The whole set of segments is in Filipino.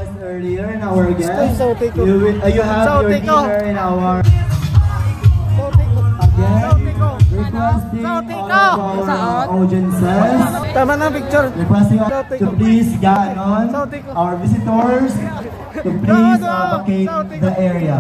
request earlier in our guest. You have Sauti your ko. dinner in our requesting all of our audiences. Tama na picture. Requesting to please ganon our visitors to please vacate the area.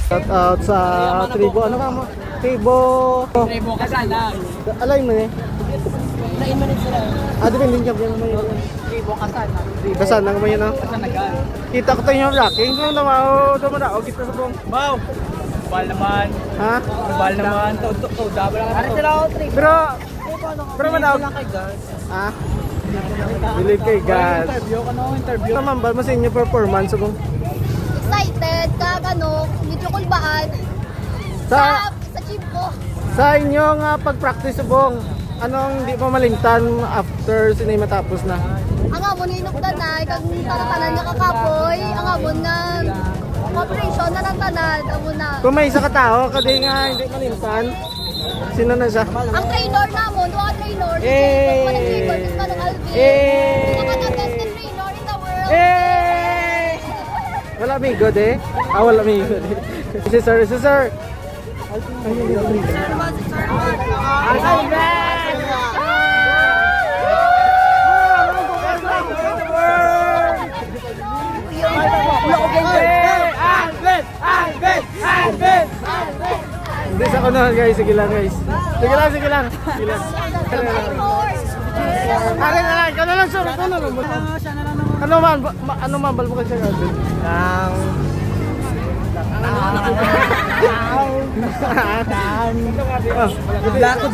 Shout out sa tribo, ano ka mo? Tribo Kasanan. Alay mo eh. Naimanit sila. Depende niya yan naman yun. Tribo Kasanan. Kasanan naman yun, no? Kasanagan. Kita ko tayo yung rocking. Kung naman kita sa buong. Wow! Bal naman. Ha? Bal naman. Double lang. Ano sila ako, tribo? Pero manawag. Ha? Believe kay God. Interview ka no? Interview. Naman ba mo sa inyo performance sa buong? Excited ka medyo kulbaan Sa Chimpo. Sa inyong pag-practice subong, anong di mo malimtan after sinay matapos na? Ang amon hinukdan na, kag tanan nga kakapoy, ang amon nga cooperation na ng tanan, amon na. Kung may isa ka tao, kadi nga hindi malimtan, sino na siya? Ang trainer namon, mga trainer, Manong Alvin. Pinaka the best na trainer in the world. Wala amigo de? Wala amigo de. Si sir. Hindi sa kuno guys, sige lang guys. Sige lang. Akin na lang, kano lang sir, ano man balbo ka siya Alvin?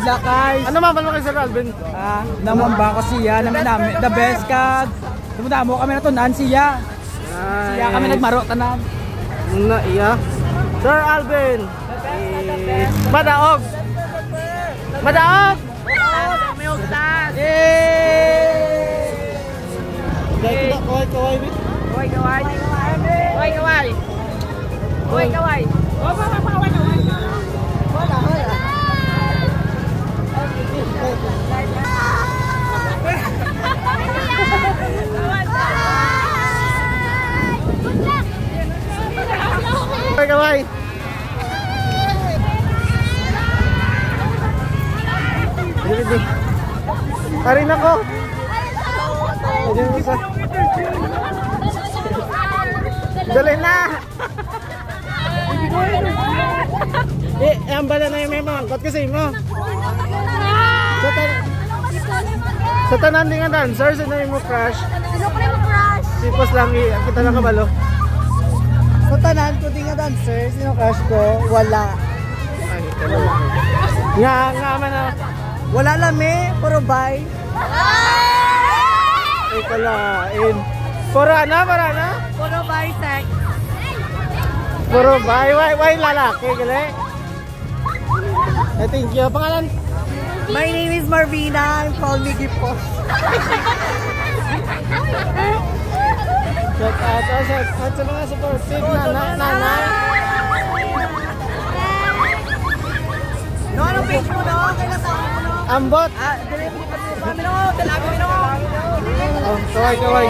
Lakay. Ano man balbo ka sir Alvin? Naman ba ko siya, namin the best ka. Dumudamo kami na to, siya. Siya kami nagmaro, tanan. Na iya. Sir Alvin. Madaog. Madaog. May ugtas. Kaway. Kaway. Kaway. Tarin ako. Dali na. Ang bala na yung may mangkot kasi mo. Sa tanan din nga dancer, sino yung mo crush? Sino ko mo crush? Sipos lang, kita lang kabalo. Sa tanan ko din nga dancer, sino crush ko? Wala. Nga man na. Wala lang puro bye. Ay kalain. Para na? Puro bye sex. Puro bye, why lalaki, gali? I thank you. Pangalan? My name is Marvina. Call me Gipos. Shout out sa mga supportive na nanay. Ano page mo no? Kailan tao mo no? Ambot. Dali mo kami no. Dalaga mo no. Oh, kaway.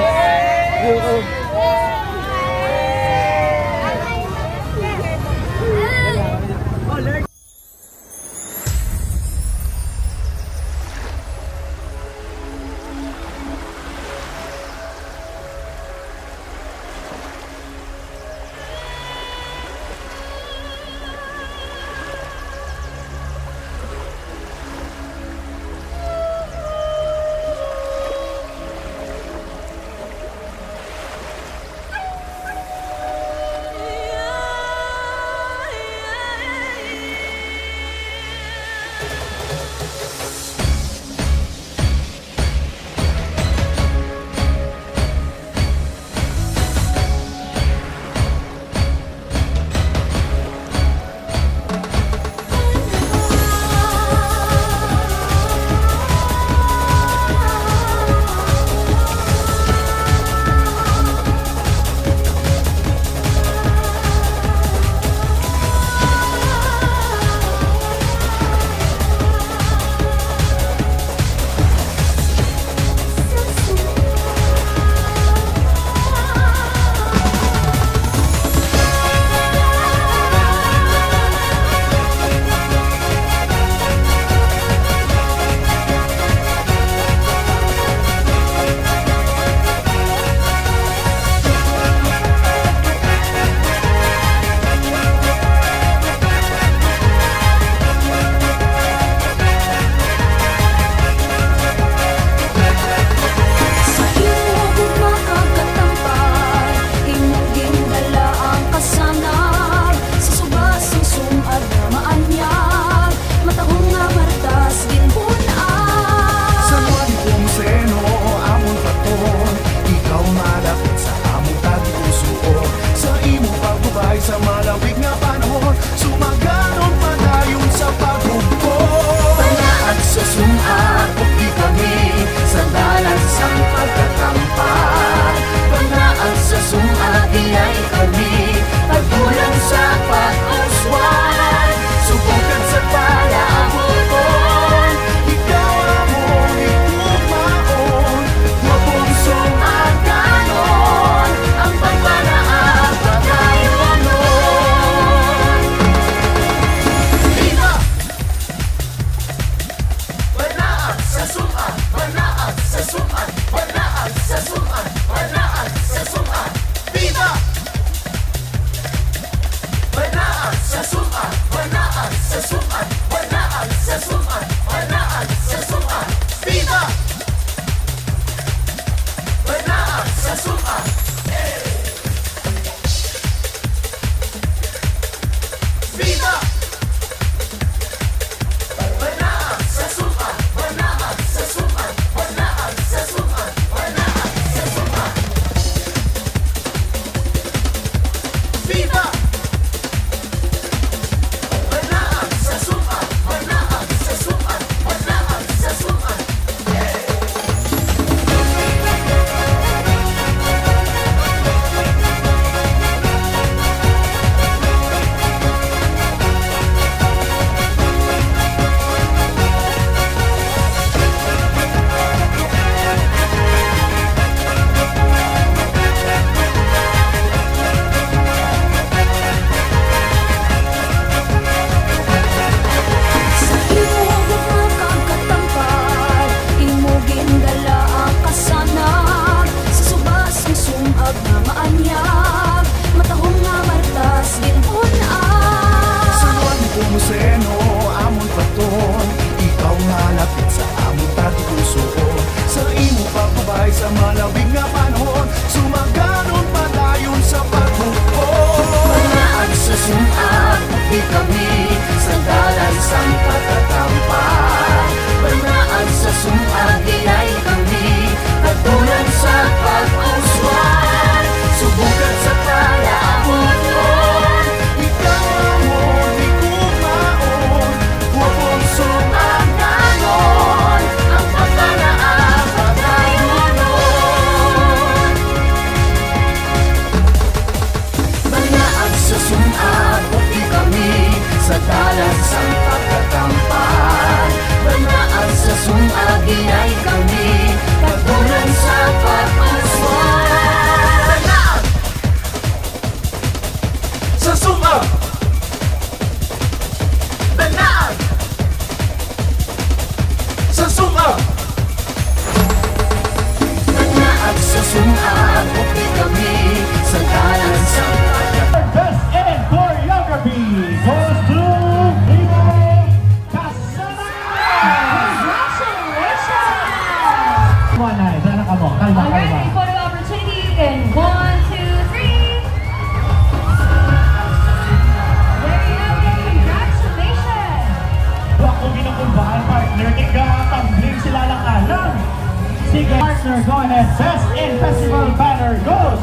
and festival banner goes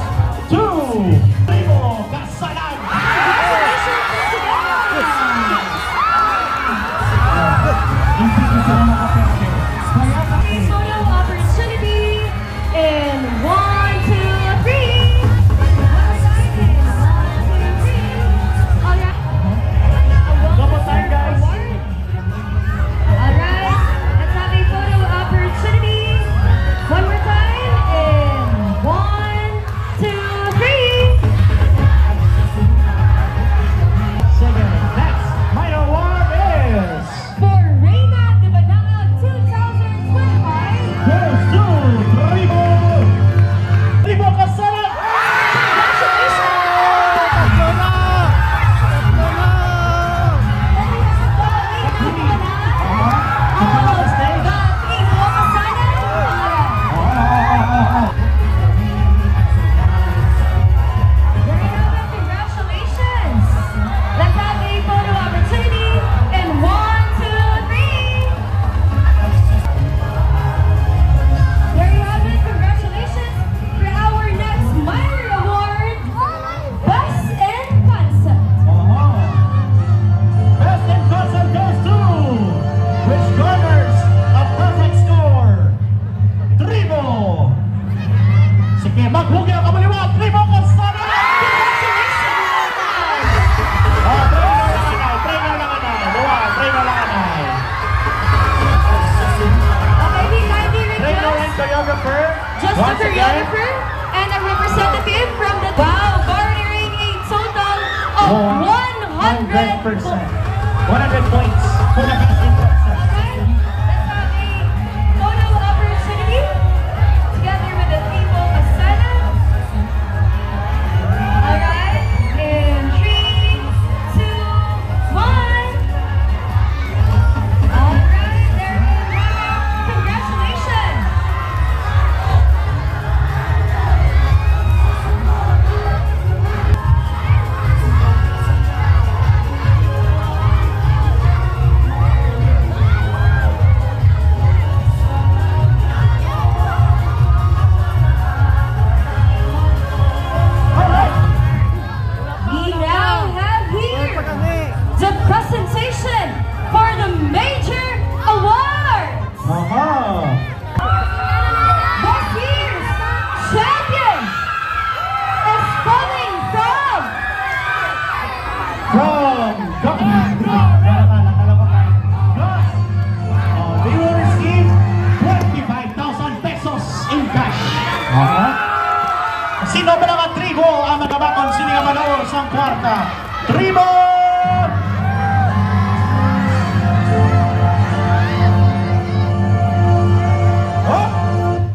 to Tribo Kasalan. Photo opportunity in 1, 2, 3. Double time, guys. Alright, let's have a photo opportunity. One more time in 1, 2, 3. Second, next, my award is For Reina de Banaag 2025. goes to Tribo Kasalan. Congratulations! Let's have a photo opportunity in 1, 2, 3. There you have it. Congratulations for our next Myra Award, Best in Concept. Best in Concept goes to, which garners a perfect score, Tribo. Sige, maghugi ang kamaliwag, Tribo Kasalan. Trainer lang anay. Trainer lang anay. Okay, we kindly Trainer and request choreographer. just a Once again, choreographer and a representative from the garnering a total of 100 100%. 100 points for the best in concept. Okay, let's have a photo opportunity together with the people of Sana. Alright, in 3, 2, 1. Alright, there you go. Congratulations. We now have here the presentation for the major awards. This year's champion is coming from They will receive 25,000 pesos in cash. Sino ba nga Tribo ang magabakon sini nga manood sa kwarta? Tribo!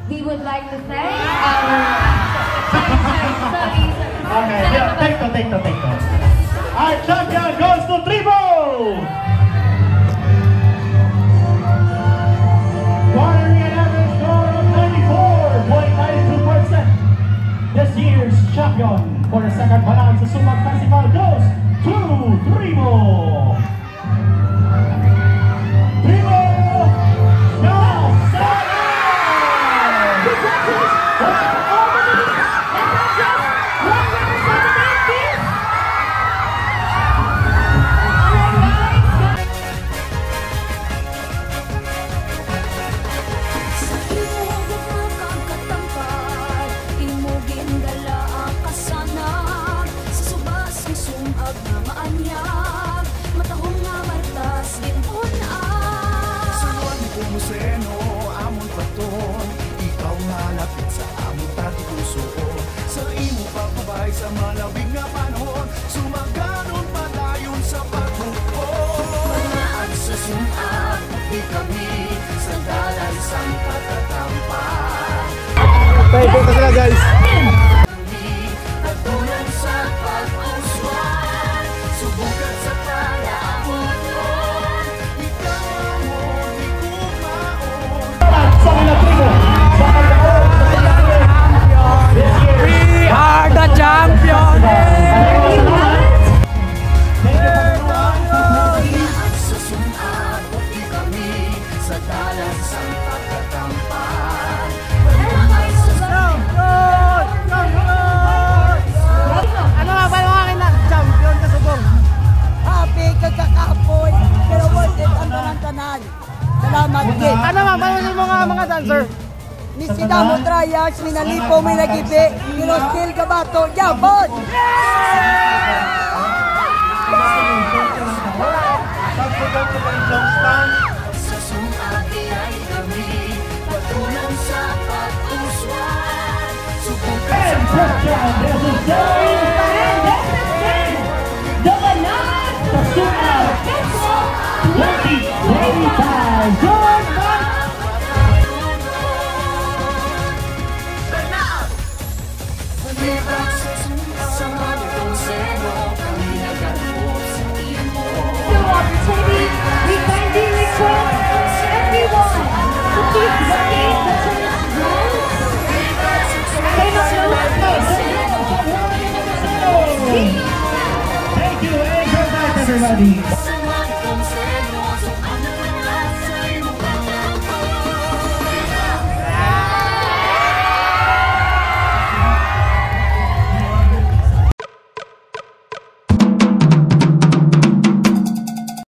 we would like to thank our studies. Okay, yeah, take to. Our champion goes to Tribo! Garnering an average score of 94.92%. This year's champion for the second Banaag sa Sumbag Festival goes to Tribo! Tribo! sa malawig na panahon, sumaganon padayon sa pagbubuo. Manaan sa sumag, di kami sa dalansang katatampay. Tayo po sila guys. Patulang sa pag-uswan, subukan sa palamunon, ikaw mo di kumaon. Sa mga tribo, sa pagkaon, We are the champion! Manaan sa sumag, di kami sa dalansang katatampay. Manaan sa Namo trials, minalipo, may nagibi, skill gabato, jabot! Sa sumati ay kami patulong sa pag-uswan. Subukan sa The Banan Super Quezon 2025. Good pag-ibig sa mga konsero, kami nagkaroon sa imo. opportunity, we kindly request everyone to keep working the church rules. Thank you and good night, everybody.